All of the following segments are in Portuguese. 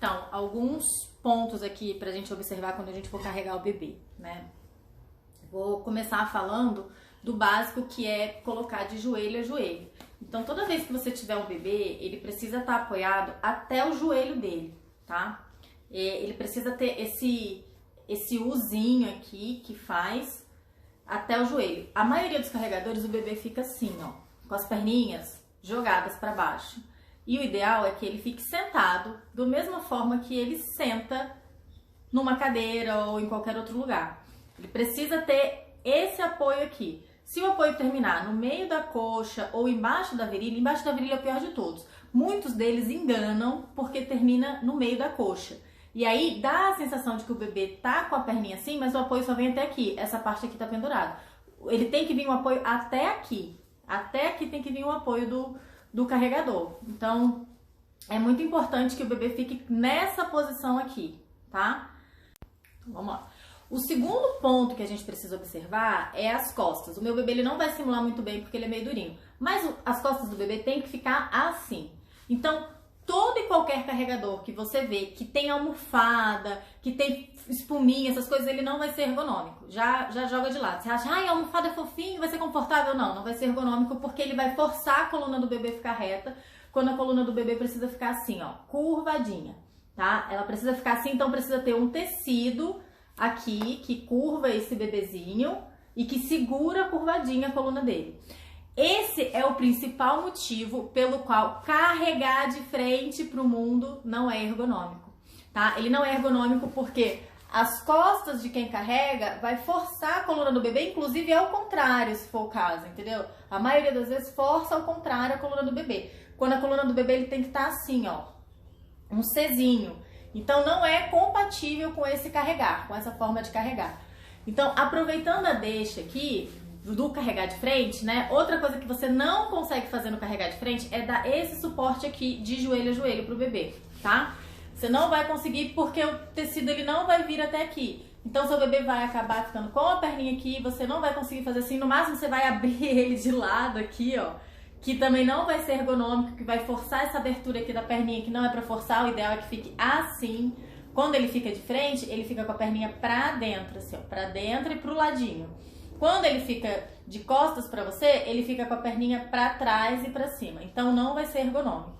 Então, alguns pontos aqui pra gente observar quando a gente for carregar o bebê, né? Vou começar falando do básico, que é colocar de joelho a joelho. Então, toda vez que você tiver um bebê, ele precisa estar apoiado até o joelho dele, tá? Ele precisa ter esse Uzinho aqui que faz até o joelho. A maioria dos carregadores, o bebê fica assim, ó, com as perninhas jogadas para baixo. E o ideal é que ele fique sentado da mesma forma que ele senta numa cadeira ou em qualquer outro lugar. Ele precisa ter esse apoio aqui. Se o apoio terminar no meio da coxa ou embaixo da virilha é o pior de todos. Muitos deles enganam porque termina no meio da coxa. E aí dá a sensação de que o bebê tá com a perninha assim, mas o apoio só vem até aqui. Essa parte aqui tá pendurada. Ele tem que vir um apoio até aqui. Até aqui tem que vir um apoio do carregador. Então, é muito importante que o bebê fique nessa posição aqui, tá? Então, vamos lá. O segundo ponto que a gente precisa observar é as costas. O meu bebê ele não vai simular muito bem porque ele é meio durinho, mas as costas do bebê tem que ficar assim. Então, todo e qualquer carregador que você vê que tem almofada, que tem espuminha, essas coisas, ele não vai ser ergonômico. Já joga de lado. Você acha, a almofada é fofinho, vai ser confortável? Não vai ser ergonômico porque ele vai forçar a coluna do bebê a ficar reta, quando a coluna do bebê precisa ficar assim, ó, curvadinha, tá? Ela precisa ficar assim, então precisa ter um tecido aqui que curva esse bebezinho e que segura curvadinha a coluna dele. Esse é o principal motivo pelo qual carregar de frente para o mundo não é ergonômico, tá? Ele não é ergonômico porque as costas de quem carrega vai forçar a coluna do bebê, inclusive é o contrário, se for o caso, entendeu? A maioria das vezes força ao contrário a coluna do bebê. Quando a coluna do bebê ele tem que estar assim, ó, um Czinho. Então não é compatível com esse carregar, com essa forma de carregar. Então, aproveitando a deixa aqui do carregar de frente, né? Outra coisa que você não consegue fazer no carregar de frente é dar esse suporte aqui de joelho a joelho pro bebê, tá? Você não vai conseguir porque o tecido ele não vai vir até aqui. Então seu bebê vai acabar ficando com a perninha aqui, você não vai conseguir fazer assim, no máximo você vai abrir ele de lado aqui, ó, que também não vai ser ergonômico, que vai forçar essa abertura aqui da perninha, que não é pra forçar, o ideal é que fique assim. Quando ele fica de frente, ele fica com a perninha pra dentro, assim, ó, pra dentro e pro ladinho. Quando ele fica de costas pra você, ele fica com a perninha pra trás e pra cima. Então não vai ser ergonômico.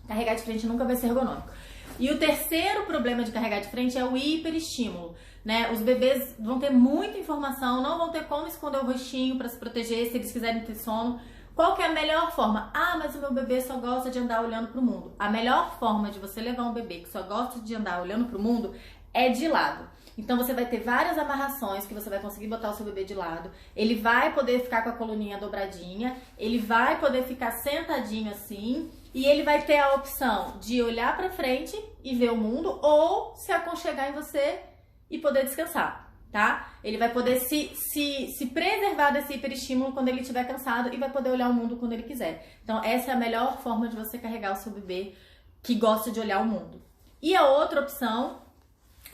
Carregar de frente nunca vai ser ergonômico. E o terceiro problema de carregar de frente é o hiperestímulo, né? Os bebês vão ter muita informação, não vão ter como esconder o rostinho pra se proteger se eles quiserem ter sono. Qual que é a melhor forma? Ah, mas o meu bebê só gosta de andar olhando pro mundo. A melhor forma de você levar um bebê que só gosta de andar olhando pro mundo é de lado. Então você vai ter várias amarrações que você vai conseguir botar o seu bebê de lado. Ele vai poder ficar com a coluninha dobradinha, ele vai poder ficar sentadinho assim, e ele vai ter a opção de olhar pra frente e ver o mundo, ou se aconchegar em você e poder descansar, tá? Ele vai poder se preservar desse hiperestímulo quando ele estiver cansado e vai poder olhar o mundo quando ele quiser. Então essa é a melhor forma de você carregar o seu bebê que gosta de olhar o mundo. E a outra opção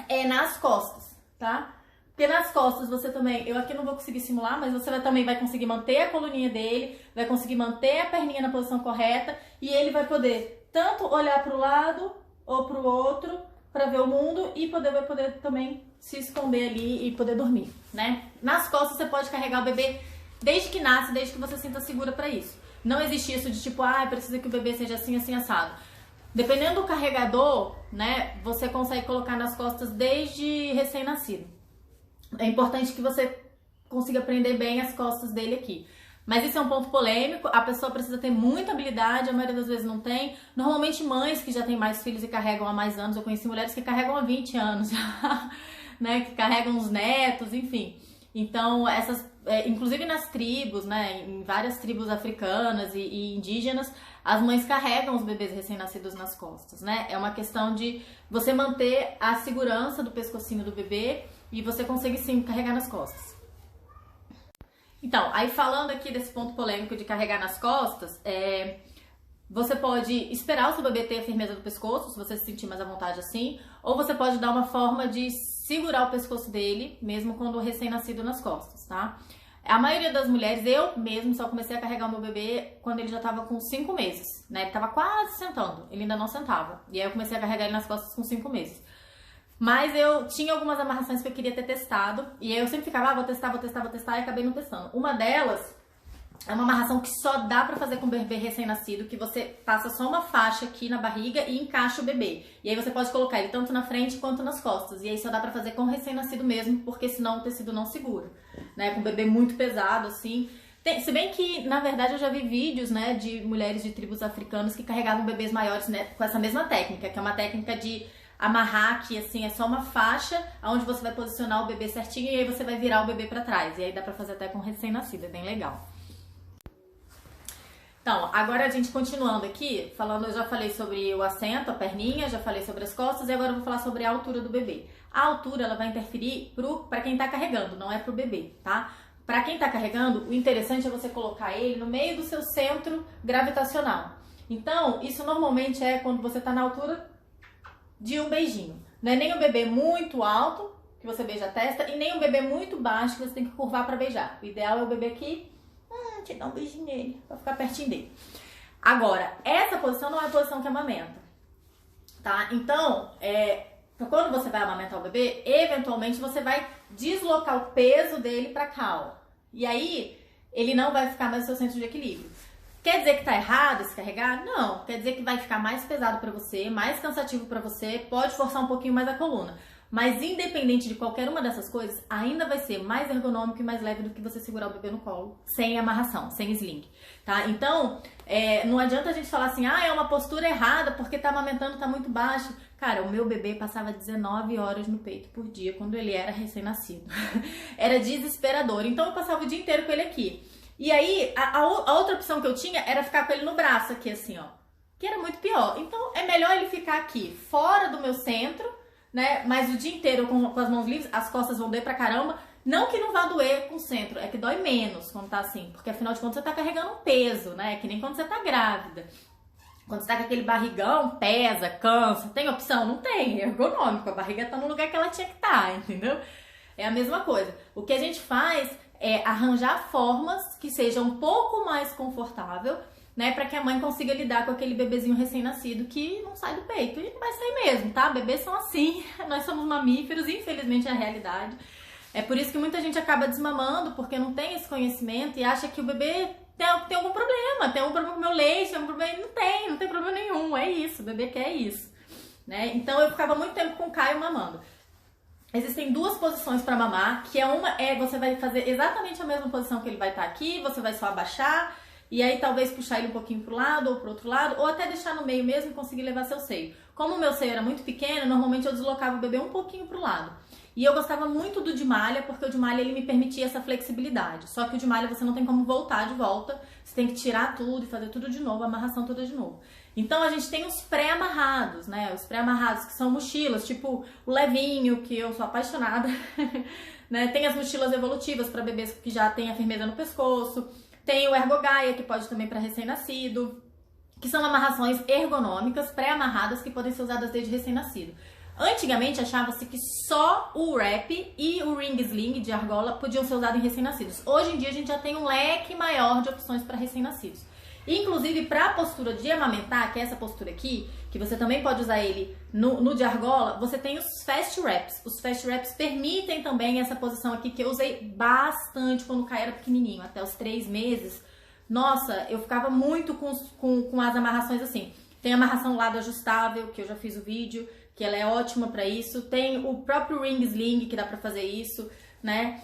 é nas costas, tá? Porque nas costas você também, eu aqui não vou conseguir simular, mas você também vai conseguir manter a coluninha dele, vai conseguir manter a perninha na posição correta e ele vai poder tanto olhar para o lado ou para o outro para ver o mundo e vai poder também se esconder ali e poder dormir, né? Nas costas você pode carregar o bebê desde que nasce, desde que você sinta segura para isso. Não existe isso de tipo, precisa que o bebê seja assim, assim, assado. Dependendo do carregador, né, você consegue colocar nas costas desde recém-nascido. É importante que você consiga prender bem as costas dele aqui. Mas isso é um ponto polêmico, a pessoa precisa ter muita habilidade, a maioria das vezes não tem. Normalmente mães que já têm mais filhos e carregam há mais anos, eu conheci mulheres que carregam há 20 anos, né, que carregam os netos, enfim. Então, inclusive nas tribos, né, em várias tribos africanas e indígenas, as mães carregam os bebês recém-nascidos nas costas, né? É uma questão de você manter a segurança do pescocinho do bebê e você consegue sim carregar nas costas. Então, aí falando aqui desse ponto polêmico de carregar nas costas, você pode esperar o seu bebê ter a firmeza do pescoço, se você se sentir mais à vontade assim, ou você pode dar uma forma de segurar o pescoço dele, mesmo quando recém-nascido nas costas, tá? A maioria das mulheres, eu mesmo só comecei a carregar o meu bebê quando ele já tava com 5 meses, né? Ele tava quase sentando, ele ainda não sentava. E aí eu comecei a carregar ele nas costas com 5 meses. Mas eu tinha algumas amarrações que eu queria ter testado, e aí eu sempre ficava, vou testar, e acabei não testando. Uma delas é uma amarração que só dá pra fazer com o bebê recém-nascido, que você passa só uma faixa aqui na barriga e encaixa o bebê. E aí você pode colocar ele tanto na frente quanto nas costas. E aí só dá pra fazer com o recém-nascido mesmo, porque senão o tecido não segura, né? Com o bebê muito pesado, assim. Se bem que, na verdade, eu já vi vídeos, né, de mulheres de tribos africanas que carregavam bebês maiores, né, com essa mesma técnica, que é uma técnica de amarrar aqui, assim, é só uma faixa onde você vai posicionar o bebê certinho e aí você vai virar o bebê pra trás. E aí dá pra fazer até com recém-nascido, é bem legal. Então, agora a gente continuando aqui, falando, eu já falei sobre o assento, a perninha, já falei sobre as costas e agora eu vou falar sobre a altura do bebê. A altura, ela vai interferir pra quem tá carregando, não é pro bebê, tá? Pra quem tá carregando, o interessante é você colocar ele no meio do seu centro gravitacional. Então, isso normalmente é quando você tá na altura de um beijinho. Não é nem o bebê muito alto, que você beija a testa, e nem o bebê muito baixo, que você tem que curvar pra beijar. O ideal é o bebê aqui, te dar um beijinho nele, pra ficar pertinho dele. Agora, essa posição não é a posição que amamenta, tá? Então, quando você vai amamentar o bebê, eventualmente você vai deslocar o peso dele pra cá, ó. E aí, ele não vai ficar mais no seu centro de equilíbrio. Quer dizer que tá errado esse carregar? Não. Quer dizer que vai ficar mais pesado pra você, mais cansativo pra você, pode forçar um pouquinho mais a coluna. Mas independente de qualquer uma dessas coisas, ainda vai ser mais ergonômico e mais leve do que você segurar o bebê no colo, sem amarração, sem sling, tá? Então, não adianta a gente falar assim, é uma postura errada porque tá amamentando, tá muito baixo. Cara, o meu bebê passava 19 horas no peito por dia quando ele era recém-nascido. Era desesperador, então eu passava o dia inteiro com ele aqui. E aí, a outra opção que eu tinha era ficar com ele no braço aqui assim, ó, que era muito pior. Então, é melhor ele ficar aqui, fora do meu centro, né? Mas o dia inteiro com as mãos livres, as costas vão doer pra caramba. Não que não vá doer com o centro, é que dói menos quando tá assim, porque afinal de contas você tá carregando um peso, né? Que nem quando você tá grávida. Quando você tá com aquele barrigão, pesa, cansa. Tem opção? Não tem, é ergonômico. A barriga tá no lugar que ela tinha que estar, entendeu? É a mesma coisa. O que a gente faz é arranjar formas que sejam um pouco mais confortável, né, para que a mãe consiga lidar com aquele bebezinho recém-nascido que não sai do peito. E não vai sair mesmo, tá? Bebês são assim, nós somos mamíferos, infelizmente é a realidade. É por isso que muita gente acaba desmamando, porque não tem esse conhecimento e acha que o bebê tem algum problema, tem algum problema com o meu leite, tem algum problema. Não tem problema nenhum, é isso, o bebê quer isso, né? Então eu ficava muito tempo com o Caio mamando. Existem duas posições para mamar, que você vai fazer exatamente a mesma posição que ele vai estar aqui, você vai só abaixar, e aí talvez puxar ele um pouquinho pro lado ou pro outro lado, ou até deixar no meio mesmo e conseguir levar seu seio. Como o meu seio era muito pequeno, normalmente eu deslocava o bebê um pouquinho pro lado. E eu gostava muito do de malha, porque o de malha ele me permitia essa flexibilidade. Só que o de malha você não tem como voltar de volta, você tem que tirar tudo e fazer tudo de novo, a amarração toda de novo. Então a gente tem os pré-amarrados, né? Os pré-amarrados que são mochilas, tipo o levinho, que eu sou apaixonada, né? Tem as mochilas evolutivas para bebês que já têm a firmeza no pescoço. Tem o Ergogaia, que pode também para recém-nascido, que são amarrações ergonômicas, pré-amarradas, que podem ser usadas desde recém-nascido. Antigamente achava-se que só o wrap e o ring sling de argola podiam ser usados em recém-nascidos. Hoje em dia a gente já tem um leque maior de opções para recém-nascidos. Inclusive para a postura de amamentar, que é essa postura aqui, que você também pode usar ele no de argola, você tem os fast wraps. Os fast wraps permitem também essa posição aqui, que eu usei bastante quando o Caio era pequenininho, até os 3 meses. Nossa, eu ficava muito com as amarrações assim. Tem a amarração lado ajustável, que eu já fiz o vídeo, que ela é ótima pra isso. Tem o próprio ring sling, que dá pra fazer isso, né?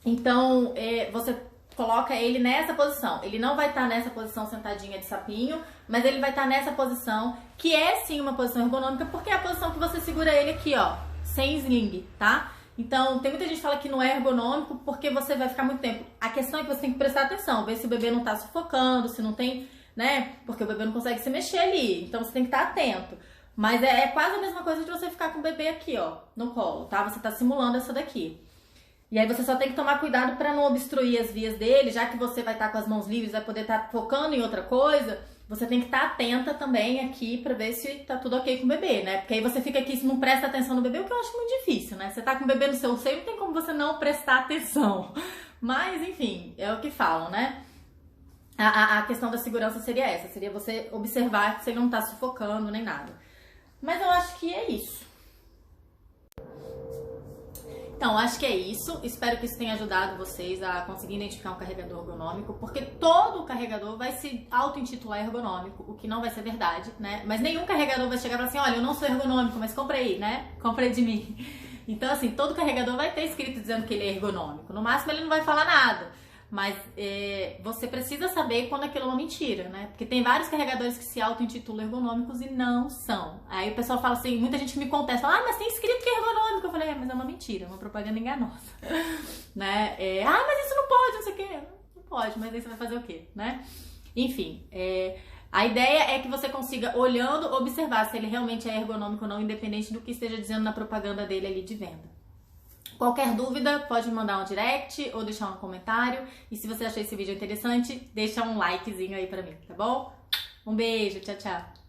Então, você coloca ele nessa posição. Ele não vai estar nessa posição sentadinha de sapinho, mas ele vai estar nessa posição, que é sim uma posição ergonômica, porque é a posição que você segura ele aqui, ó, sem sling, tá? Então, tem muita gente que fala que não é ergonômico porque você vai ficar muito tempo. A questão é que você tem que prestar atenção, ver se o bebê não tá sufocando, se não tem, né? Porque o bebê não consegue se mexer ali, então você tem que estar atento. Mas é quase a mesma coisa de você ficar com o bebê aqui, ó, no colo, tá? Você tá simulando essa daqui. E aí você só tem que tomar cuidado para não obstruir as vias dele, já que você vai estar com as mãos livres, vai poder estar focando em outra coisa, você tem que estar atenta também aqui para ver se tá tudo ok com o bebê, né? Porque aí você fica aqui e não presta atenção no bebê, o que eu acho muito difícil, né? Você tá com o bebê no seu seio, não tem como você não prestar atenção. Mas, enfim, é o que falam, né? A questão da segurança seria essa, seria você observar que você não tá sufocando nem nada. Mas eu acho que é isso. Então, acho que é isso. Espero que isso tenha ajudado vocês a conseguir identificar um carregador ergonômico, porque todo carregador vai se auto-intitular ergonômico, o que não vai ser verdade, né? Mas nenhum carregador vai chegar e falar assim, olha, eu não sou ergonômico, mas comprei, né? Comprei de mim. Então, assim, todo carregador vai ter escrito dizendo que ele é ergonômico. No máximo, ele não vai falar nada. Mas você precisa saber quando aquilo é uma mentira, né? Porque tem vários carregadores que se auto-intitulam ergonômicos e não são. Aí o pessoal fala assim, muita gente me contesta, mas tem escrito que é ergonômico. Eu falei, mas é uma mentira, é uma propaganda enganosa. Né? Mas isso não pode, não sei o quê. Não pode, mas aí você vai fazer o quê, né? Enfim, a ideia é que você consiga, olhando, observar se ele realmente é ergonômico ou não, independente do que esteja dizendo na propaganda dele ali de venda. Qualquer dúvida, pode mandar um direct ou deixar um comentário. E se você achou esse vídeo interessante, deixa um likezinho aí pra mim, tá bom? Um beijo, tchau, tchau!